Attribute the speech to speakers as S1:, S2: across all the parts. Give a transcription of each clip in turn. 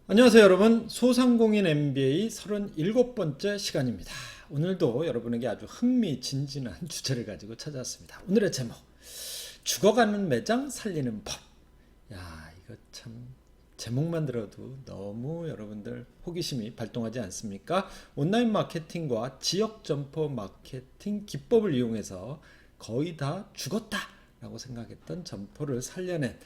S1: 안녕하세요 여러분. 소상공인 MBA 37번째 시간입니다. 오늘도 여러분에게 아주 흥미진진한 주제를 가지고 찾아왔습니다. 오늘의 제목, 죽어가는 매장 살리는 법. 야, 이거 참 제목만 들어도 너무 여러분들 호기심이 발동하지 않습니까? 온라인 마케팅과 지역 점포 마케팅 기법을 이용해서 거의 다 죽었다 라고 생각했던 점포를 살려낸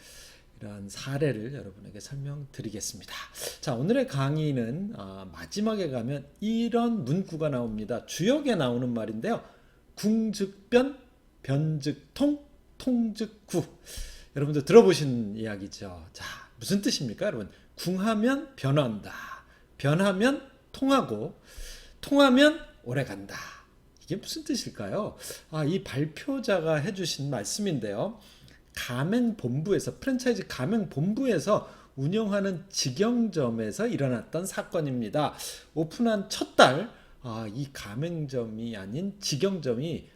S1: 이런 사례를 여러분에게 설명드리겠습니다. 자, 오늘의 강의는 마지막에 가면 이런 문구가 나옵니다. 주역에 나오는 말인데요. 궁즉변, 변즉통, 통즉구. 여러분들 들어보신 이야기죠. 자, 무슨 뜻입니까, 여러분? 궁하면 변한다. 변하면 통하고, 통하면 오래간다. 이게 무슨 뜻일까요? 이 발표자가 해주신 말씀인데요. 가맹본부에서, 프랜차이즈 가맹본부에서 운영하는 직영점에서 일어났던 사건입니다. 오픈한 첫 달, 이 가맹점이 아닌 직영점이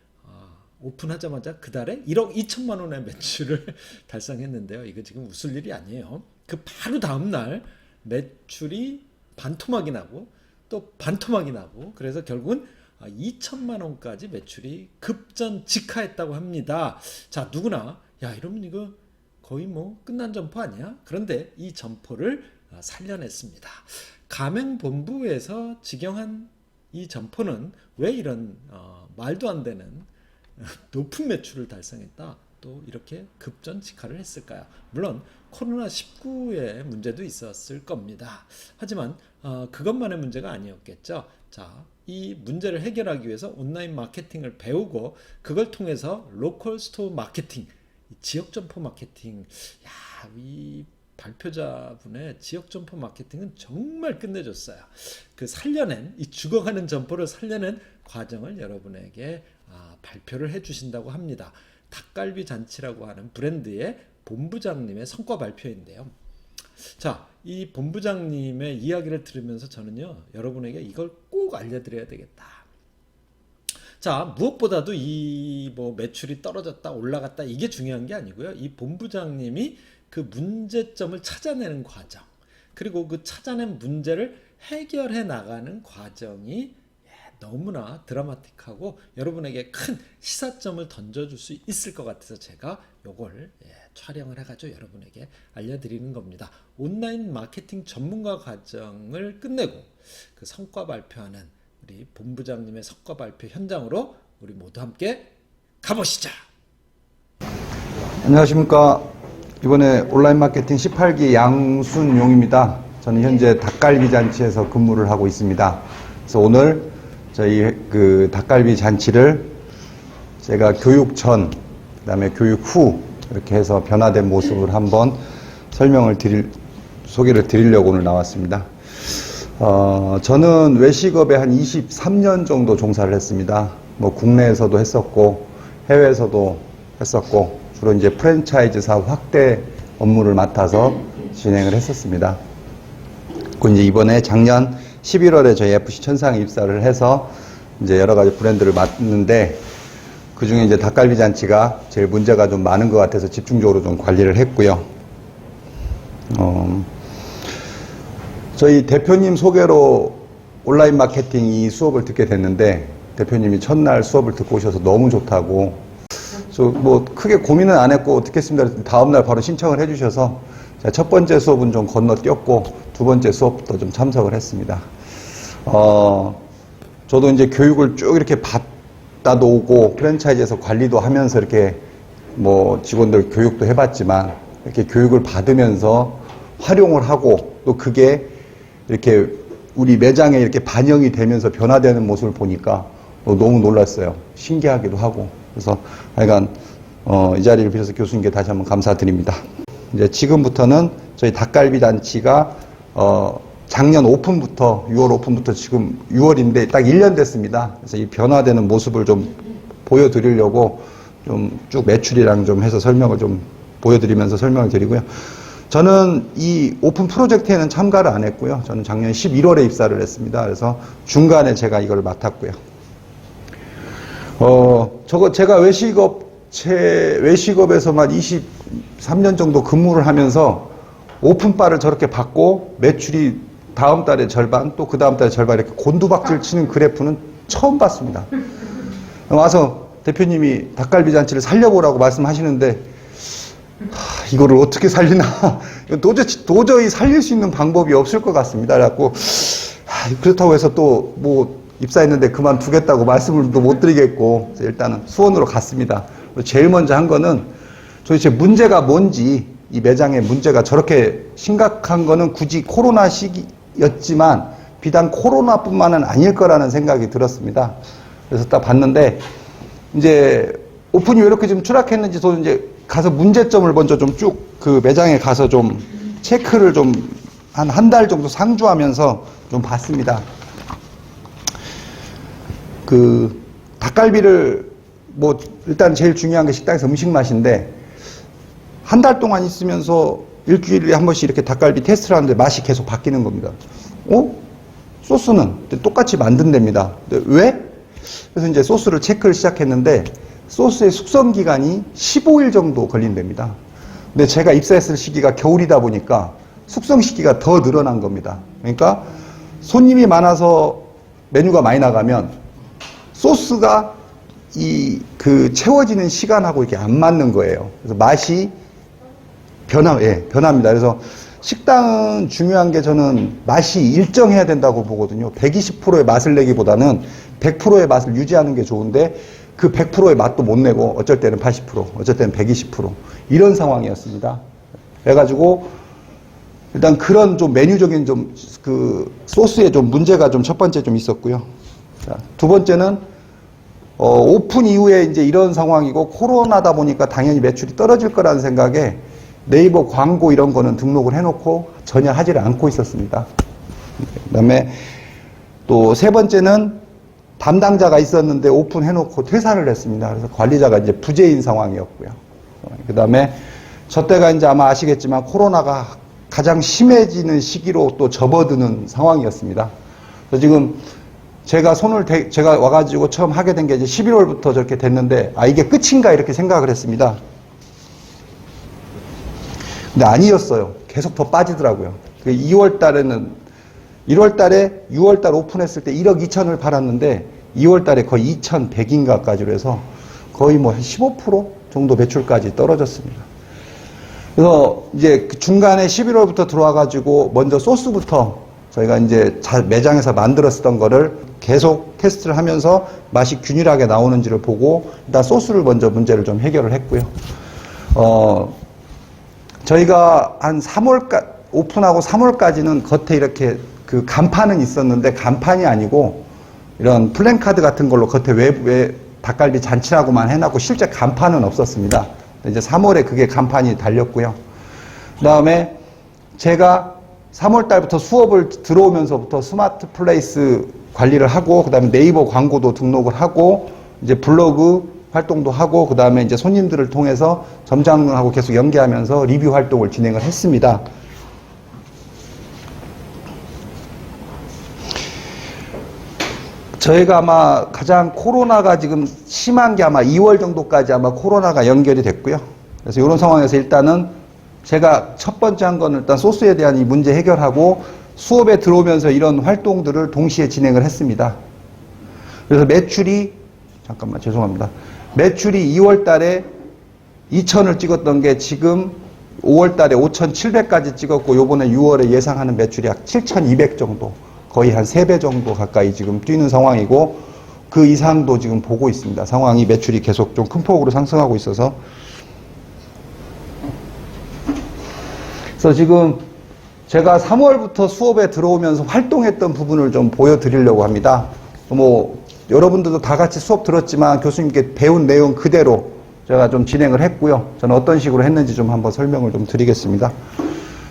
S1: 오픈하자마자 그 달에 1억 2천만 원의 매출을 달성했는데요. 이거 지금 웃을 일이 아니에요. 그 바로 다음 날 매출이 반토막이 나고 또 반토막이 나고, 그래서 결국은 2천만 원까지 매출이 급전직하했다고 합니다. 자, 누구나 야, 이러면 이거 거의 뭐 끝난 점포 아니야? 그런데 이 점포를 살려냈습니다. 가맹본부에서 직영한 이 점포는 왜 이런 말도 안 되는 높은 매출을 달성했다, 또 이렇게 급전직하를 했을까요? 물론 코로나19의 문제도 있었을 겁니다. 하지만 그것만의 문제가 아니었겠죠. 자, 이 문제를 해결하기 위해서 온라인 마케팅을 배우고 그걸 통해서 로컬 스토어 마케팅, 지역 점포 마케팅, 야, 이 발표자분의 지역 점포 마케팅은 정말 끝내줬어요. 그 살려낸, 이 죽어가는 점포를 살려낸 과정을 여러분에게 발표를 해주신다고 합니다. 닭갈비 잔치라고 하는 브랜드의 본부장님의 성과 발표인데요. 자, 이 본부장님의 이야기를 들으면서 저는요, 여러분에게 이걸 꼭 알려드려야 되겠다. 자, 무엇보다도 이 매출이 떨어졌다 올라갔다 이게 중요한 게 아니고요. 이 본부장님이 그 문제점을 찾아내는 과정, 그리고 그 찾아낸 문제를 해결해 나가는 과정이 너무나 드라마틱하고 여러분에게 큰 시사점을 던져줄 수 있을 것 같아서 제가 요걸 촬영을 해가지고 여러분에게 알려드리는 겁니다. 온라인 마케팅 전문가 과정을 끝내고 그 성과 발표하는 우리 본부장님의 성과 발표 현장으로 우리 모두 함께 가보시죠.
S2: 안녕하십니까. 이번에 온라인 마케팅 18기 양순용입니다. 저는 현재 닭갈비 잔치에서 근무를 하고 있습니다. 그래서 오늘 저희 그 닭갈비 잔치를 제가 교육 전, 그다음에 교육 후 이렇게 해서 변화된 모습을 한번 소개를 드리려고 오늘 나왔습니다. 저는 외식업에 한 23년 정도 종사를 했습니다. 국내에서도 했었고, 해외에서도 했었고, 주로 이제 프랜차이즈 사업 확대 업무를 맡아서 진행을 했었습니다. 그 이제 이번에 작년 11월에 저희 FC 천상에 입사를 해서 이제 여러 가지 브랜드를 맡는데, 그 중에 이제 닭갈비 잔치가 제일 문제가 좀 많은 것 같아서 집중적으로 좀 관리를 했고요. 저희 대표님 소개로 온라인 마케팅 이 수업을 듣게 됐는데, 대표님이 첫날 수업을 듣고 오셔서 너무 좋다고, 크게 고민은 안 했고 듣겠습니다. 다음날 바로 신청을 해주셔서 제가 첫 번째 수업은 좀 건너뛰었고 두 번째 수업부터 좀 참석을 했습니다. 저도 이제 교육을 쭉 이렇게 받아도 오고 프랜차이즈에서 관리도 하면서 이렇게 직원들 교육도 해봤지만, 이렇게 교육을 받으면서 활용을 하고 또 그게 이렇게 우리 매장에 이렇게 반영이 되면서 변화되는 모습을 보니까 너무 놀랐어요. 신기하기도 하고. 그래서 하여간 이 자리를 빌어서 교수님께 다시 한번 감사드립니다. 이제 지금부터는 저희 닭갈비 잔치가 작년 오픈부터 6월 오픈부터 지금 6월인데 딱 1년 됐습니다. 그래서 이 변화되는 모습을 좀 보여드리려고 좀 쭉 매출이랑 좀 해서 설명을 좀 보여드리면서 설명을 드리고요. 저는 이 오픈 프로젝트에는 참가를 안 했고요. 저는 작년 11월에 입사를 했습니다. 그래서 중간에 제가 이걸 맡았고요. 제가 외식업에서만 23년 정도 근무를 하면서 오픈바를 저렇게 받고 매출이 다음 달에 절반 또 그 다음 달에 절반 이렇게 곤두박질 치는 그래프는 처음 봤습니다. 와서 대표님이 닭갈비 잔치를 살려보라고 말씀하시는데 이거를 어떻게 살리나 도저히 살릴 수 있는 방법이 없을 것 같습니다. 그래갖고 그렇다고 해서 또 뭐 입사했는데 그만두겠다고 말씀을 또 못 드리겠고 일단은 수원으로 갔습니다. 제일 먼저 한 거는 도대체 문제가 뭔지, 이 매장의 문제가 저렇게 심각한 거는 굳이 코로나 시기였지만 비단 코로나뿐만은 아닐 거라는 생각이 들었습니다. 그래서 딱 봤는데 이제 오픈이 왜 이렇게 좀 추락했는지 저는 이제 가서 문제점을 먼저 좀 쭉 그 매장에 가서 좀 체크를 좀 한 달 정도 상주하면서 좀 봤습니다. 그 닭갈비를 뭐 일단 제일 중요한 게 식당에서 음식 맛인데 한 달 동안 있으면서 일주일에 한 번씩 이렇게 닭갈비 테스트를 하는데 맛이 계속 바뀌는 겁니다. 소스는 똑같이 만든답니다. 근데 왜? 그래서 이제 소스를 체크를 시작했는데 소스의 숙성 기간이 15일 정도 걸린답니다. 근데 제가 입사했을 시기가 겨울이다 보니까 숙성 시기가 더 늘어난 겁니다. 그러니까 손님이 많아서 메뉴가 많이 나가면 소스가 채워지는 시간하고 이렇게 안 맞는 거예요. 그래서 맛이 변합니다. 그래서 식당은 중요한 게 저는 맛이 일정해야 된다고 보거든요. 120%의 맛을 내기보다는 100%의 맛을 유지하는 게 좋은데 그 100%의 맛도 못 내고 어쩔 때는 80%, 어쩔 때는 120% 이런 상황이었습니다. 그래가지고 일단 그런 좀 메뉴적인 좀 그 소스에 좀 문제가 좀 첫 번째 좀 있었고요. 자, 두 번째는 오픈 이후에 이제 이런 상황이고 코로나다 보니까 당연히 매출이 떨어질 거라는 생각에 네이버 광고 이런 거는 등록을 해놓고 전혀 하지를 않고 있었습니다. 그다음에 또 세 번째는 담당자가 있었는데 오픈해놓고 퇴사를 했습니다. 그래서 관리자가 이제 부재인 상황이었고요. 그다음에 저 때가 이제 아마 아시겠지만 코로나가 가장 심해지는 시기로 또 접어드는 상황이었습니다. 그래서 지금 제가 와가지고 처음 하게 된 게 이제 11월부터 저렇게 됐는데, 이게 끝인가 이렇게 생각을 했습니다. 근데 아니었어요. 계속 더 빠지더라고요. 2월 달에는, 1월 달에 6월 달 오픈했을 때 1억 2천을 팔았는데, 2월 달에 거의 2,100인가까지로 해서 거의 뭐 한 15% 정도 매출까지 떨어졌습니다. 그래서 이제 중간에 11월부터 들어와가지고 먼저 소스부터 저희가 이제 매장에서 만들었던 거를 계속 테스트를 하면서 맛이 균일하게 나오는지를 보고 일단 소스를 먼저 문제를 좀 해결을 했고요. 저희가 한 3월 오픈하고 3월까지는 겉에 이렇게 그 간판은 있었는데 간판이 아니고 이런 플랜카드 같은 걸로 겉에 외부에 닭갈비 잔치라고만 해놨고 실제 간판은 없었습니다. 이제 3월에 그게 간판이 달렸고요. 그 다음에 제가 3월 달부터 수업을 들어오면서부터 스마트 플레이스 관리를 하고, 그 다음에 네이버 광고도 등록을 하고, 이제 블로그 활동도 하고, 그 다음에 이제 손님들을 통해서 점장하고 계속 연계하면서 리뷰 활동을 진행을 했습니다. 저희가 아마 가장 코로나가 지금 심한 게 아마 2월 정도까지 아마 코로나가 연결이 됐고요. 그래서 이런 상황에서 일단은 제가 첫 번째 한 거는 일단 소스에 대한 이 문제 해결하고 수업에 들어오면서 이런 활동들을 동시에 진행을 했습니다. 그래서 매출이, 잠깐만 죄송합니다. 매출이 2월 달에 2천을 찍었던 게 지금 5월 달에 5,700까지 찍었고 요번에 6월에 예상하는 매출이 약 7,200 정도. 거의 한 3배 정도 가까이 지금 뛰는 상황이고 그 이상도 지금 보고 있습니다. 상황이 매출이 계속 좀 큰 폭으로 상승하고 있어서. 그래서 지금 제가 3월부터 수업에 들어오면서 활동했던 부분을 좀 보여드리려고 합니다. 뭐 여러분들도 다 같이 수업 들었지만 교수님께 배운 내용 그대로 제가 좀 진행을 했고요. 저는 어떤 식으로 했는지 좀 한번 설명을 좀 드리겠습니다.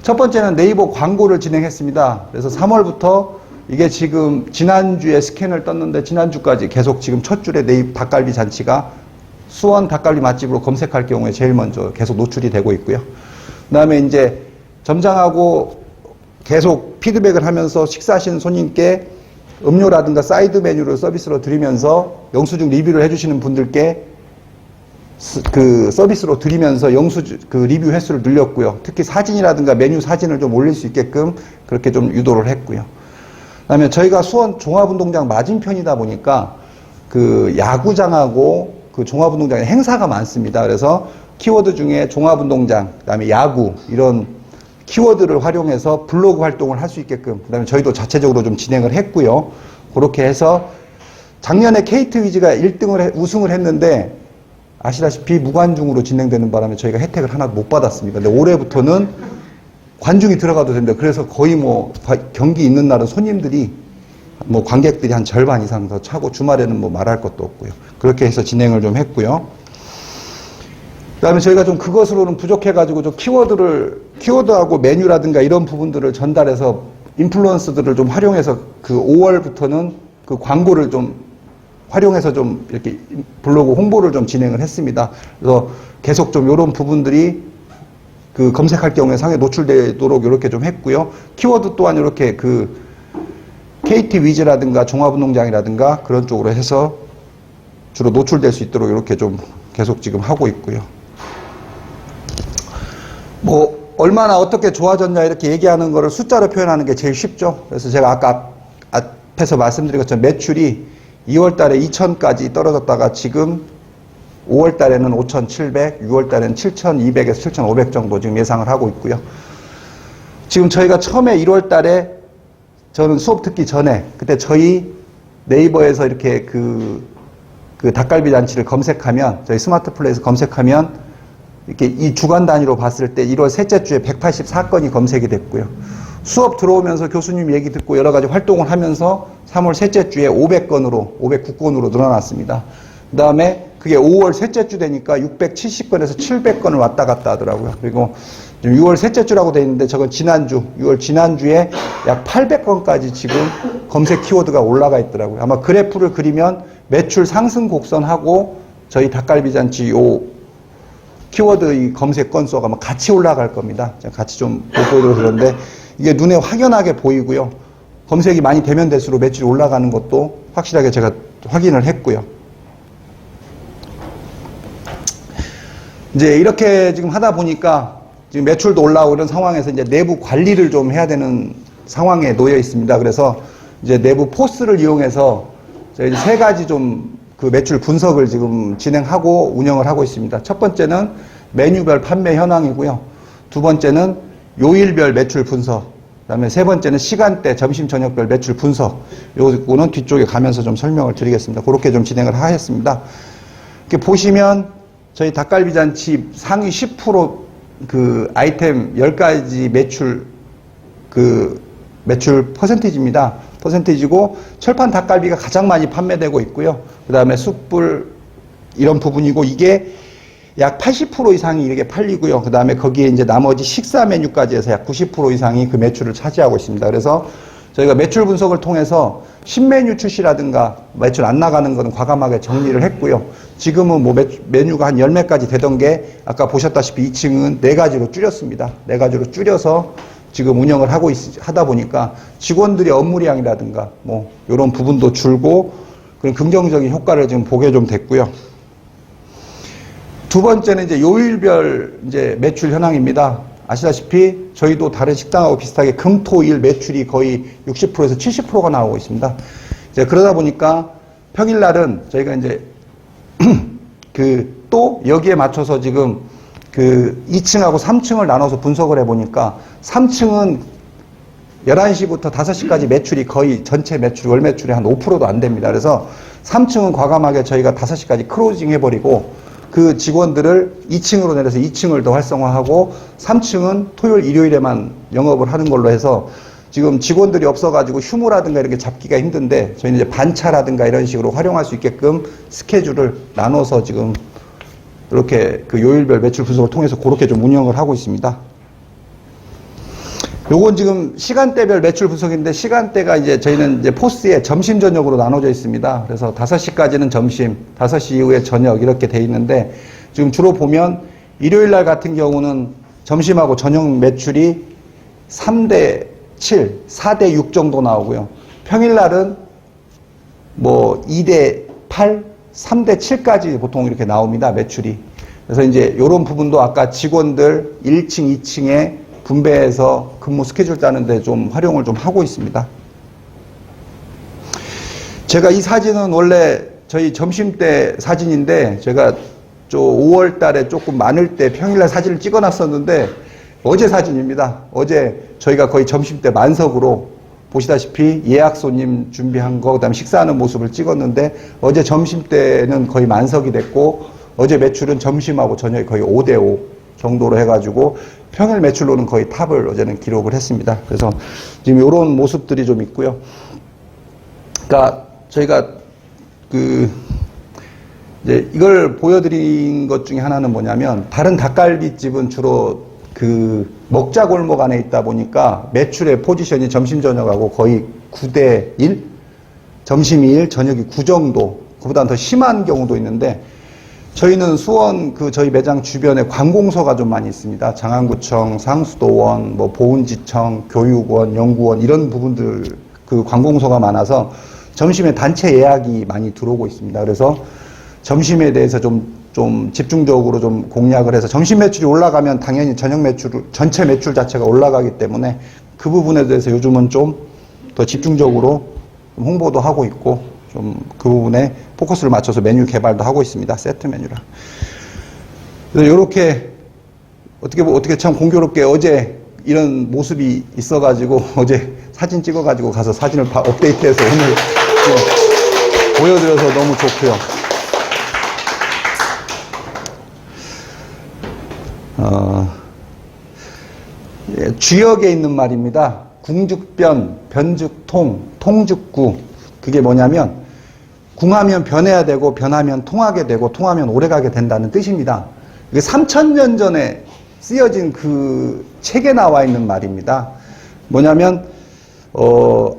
S2: 첫 번째는 네이버 광고를 진행했습니다. 그래서 3월부터 이게 지금 지난주에 스캔을 떴는데 지난주까지 계속 지금 첫 줄에 네이버 닭갈비 잔치가 수원 닭갈비 맛집으로 검색할 경우에 제일 먼저 계속 노출이 되고 있고요. 그 다음에 이제 점장하고 계속 피드백을 하면서 식사하시는 손님께 음료라든가 사이드 메뉴를 서비스로 드리면서 영수증 리뷰를 해주시는 분들께 그 서비스로 드리면서 그 리뷰 횟수를 늘렸고요. 특히 사진이라든가 메뉴 사진을 좀 올릴 수 있게끔 그렇게 좀 유도를 했고요. 그다음에 저희가 수원 종합운동장 맞은편이다 보니까 그 야구장하고 그 종합운동장에 행사가 많습니다. 그래서 키워드 중에 종합운동장, 그다음에 야구 이런 키워드를 활용해서 블로그 활동을 할 수 있게끔, 그다음에 저희도 자체적으로 좀 진행을 했고요. 그렇게 해서 작년에 KT 위즈가 1등을 우승을 했는데 아시다시피 무관중으로 진행되는 바람에 저희가 혜택을 하나도 못 받았습니다. 근데 올해부터는 관중이 들어가도 된다. 그래서 거의 뭐 경기 있는 날은 손님들이 뭐 관객들이 한 절반 이상 더 차고 주말에는 뭐 말할 것도 없고요. 그렇게 해서 진행을 좀 했고요. 그다음에 저희가 좀 그것으로는 부족해가지고 좀 키워드하고 메뉴라든가 이런 부분들을 전달해서 인플루언서들을 좀 활용해서 그 5월부터는 그 광고를 좀 활용해서 좀 이렇게 블로그 홍보를 좀 진행을 했습니다. 그래서 계속 좀 이런 부분들이 그 검색할 경우에 상에 노출되도록 이렇게 좀 했고요. 키워드 또한 이렇게 그 KT 위즈라든가 종합운동장이라든가 그런 쪽으로 해서 주로 노출될 수 있도록 이렇게 좀 계속 지금 하고 있고요. 뭐 얼마나 어떻게 좋아졌냐 이렇게 얘기하는 거를 숫자로 표현하는 게 제일 쉽죠. 그래서 제가 아까 앞에서 말씀드린 것처럼 매출이 2월 달에 2,000까지 떨어졌다가 지금 5월 달에는 5,700, 6월 달에는 7,200에서 7,500 정도 지금 예상을 하고 있고요. 지금 저희가 처음에 1월 달에 저는 수업 듣기 전에 그때 저희 네이버에서 이렇게 그 닭갈비 잔치를 검색하면 저희 스마트 플레이에서 검색하면 이렇게 이 주간 단위로 봤을 때 1월 셋째 주에 184건이 검색이 됐고요. 수업 들어오면서 교수님 얘기 듣고 여러 가지 활동을 하면서 3월 셋째 주에 500건으로 509건으로 늘어났습니다. 그 다음에 그게 5월 셋째 주 되니까 670건에서 700건을 왔다 갔다 하더라고요. 그리고 6월 셋째 주라고 돼 있는데 저건 지난주 6월 지난주에 약 800건까지 지금 검색 키워드가 올라가 있더라고요. 아마 그래프를 그리면 매출 상승 곡선하고 저희 닭갈비잔치 요 키워드 이 검색 건수가 아마 같이 올라갈 겁니다. 제가 같이 좀 보여드려 그런데 이게 눈에 확연하게 보이고요. 검색이 많이 되면 될수록 매출이 올라가는 것도 확실하게 제가 확인을 했고요. 이제 이렇게 지금 하다 보니까 지금 매출도 올라오고 이런 상황에서 이제 내부 관리를 좀 해야 되는 상황에 놓여 있습니다. 그래서 이제 내부 포스를 이용해서 저희 세 가지 좀 그 매출 분석을 지금 진행하고 운영을 하고 있습니다. 첫 번째는 메뉴별 판매 현황이고요. 두 번째는 요일별 매출 분석. 그다음에 세 번째는 시간대, 점심, 저녁별 매출 분석. 요거는 뒤쪽에 가면서 좀 설명을 드리겠습니다. 그렇게 좀 진행을 하겠습니다. 이렇게 보시면 저희 닭갈비잔치 상위 10% 그 아이템 10가지 매출 매출 퍼센티지입니다. 퍼센티지고 철판 닭갈비가 가장 많이 판매되고 있고요. 그 다음에 숯불 이런 부분이고 이게 약 80% 이상이 이렇게 팔리고요. 그 다음에 거기에 이제 나머지 식사 메뉴까지 해서 약 90% 이상이 그 매출을 차지하고 있습니다. 그래서 저희가 매출 분석을 통해서 신메뉴 출시라든가 매출 안 나가는 거는 과감하게 정리를 했고요. 지금은 뭐 메뉴가 한 10몇 가지 되던 게 아까 보셨다시피 2층은 4가지로 줄였습니다. 4가지로 줄여서 지금 운영을 하다 보니까 직원들의 업무량이라든가 뭐 이런 부분도 줄고 그런 긍정적인 효과를 지금 보게 좀 됐고요. 두 번째는 이제 요일별 이제 매출 현황입니다. 아시다시피 저희도 다른 식당하고 비슷하게 금, 토, 일 매출이 거의 60%에서 70%가 나오고 있습니다. 이제 그러다 보니까 평일날은 저희가 이제 또 여기에 맞춰서 지금 2층하고 3층을 나눠서 분석을 해보니까 3층은 11시부터 5시까지 매출이 거의 전체 매출, 월 매출이 한 5%도 안 됩니다. 그래서 3층은 과감하게 저희가 5시까지 클로징 해버리고 그 직원들을 2층으로 내려서 2층을 더 활성화하고 3층은 토요일, 일요일에만 영업을 하는 걸로 해서 지금 직원들이 없어가지고 휴무라든가 이렇게 잡기가 힘든데 저희는 이제 반차라든가 이런 식으로 활용할 수 있게끔 스케줄을 나눠서 지금 이렇게 그 요일별 매출 분석을 통해서 그렇게 좀 운영을 하고 있습니다. 요건 지금 시간대별 매출 분석인데 시간대가 이제 저희는 이제 포스에 점심 저녁으로 나눠져 있습니다. 그래서 5시까지는 점심, 5시 이후에 저녁 이렇게 돼 있는데 지금 주로 보면 일요일 날 같은 경우는 점심하고 저녁 매출이 3대 7, 4대 6 정도 나오고요. 평일 날은 뭐 2대 8, 3대 7까지 보통 이렇게 나옵니다. 매출이. 그래서 이제 이런 부분도 아까 직원들 1층, 2층에 분배해서 근무 스케줄 짜는데 좀 활용을 좀 하고 있습니다. 제가 이 사진은 원래 저희 점심때 사진인데 제가 5월 달에 조금 많을 때 평일날 사진을 찍어놨었는데 어제 사진입니다. 어제 저희가 거의 점심때 만석으로 보시다시피 예약 손님 준비한 거, 그다음에 식사하는 모습을 찍었는데 어제 점심때는 거의 만석이 됐고 어제 매출은 점심하고 저녁에 거의 5대5 정도로 해가지고 평일 매출로는 거의 탑을 어제는 기록을 했습니다. 그래서 지금 이런 모습들이 좀 있고요. 그러니까 저희가 이제 이걸 보여드린 것 중에 하나는 뭐냐면 다른 닭갈비집은 주로 먹자 골목 안에 있다 보니까 매출의 포지션이 점심 저녁하고 거의 9대1, 점심이 1, 저녁이 9 정도, 그보다는 더 심한 경우도 있는데 저희는 수원 저희 매장 주변에 관공서가 좀 많이 있습니다. 장안구청, 상수도원, 보훈지청, 교육원, 연구원 이런 부분들 관공서가 많아서 점심에 단체 예약이 많이 들어오고 있습니다. 그래서 점심에 대해서 좀 집중적으로 좀 공략을 해서 점심 매출이 올라가면 당연히 저녁 매출, 전체 매출 자체가 올라가기 때문에 그 부분에 대해서 요즘은 좀 더 집중적으로 좀 홍보도 하고 있고 좀 그 부분에 포커스를 맞춰서 메뉴 개발도 하고 있습니다. 세트 메뉴라. 그래서 이렇게 어떻게 참 공교롭게 어제 이런 모습이 있어가지고 어제 사진 찍어가지고 가서 사진을 업데이트해서 오늘 보여드려서 너무 좋고요. 주역에 있는 말입니다. 궁죽변, 변죽통, 통죽구. 그게 뭐냐면 궁하면 변해야 되고 변하면 통하게 되고 통하면 오래가게 된다는 뜻입니다. 이게 3000년 전에 쓰여진 책에 나와 있는 말입니다. 뭐냐면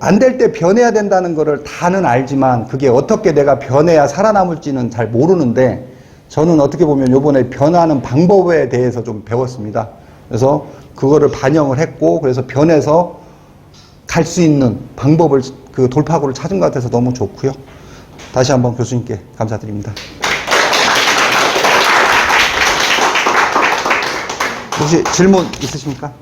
S2: 안 될 때 변해야 된다는 거를 다는 알지만 그게 어떻게 내가 변해야 살아남을지는 잘 모르는데 저는 어떻게 보면 요번에 변하는 방법에 대해서 좀 배웠습니다. 그래서 그거를 반영을 했고 그래서 변해서 갈 수 있는 방법을 돌파구를 찾은 것 같아서 너무 좋고요. 다시 한번 교수님께 감사드립니다. 혹시 질문 있으십니까?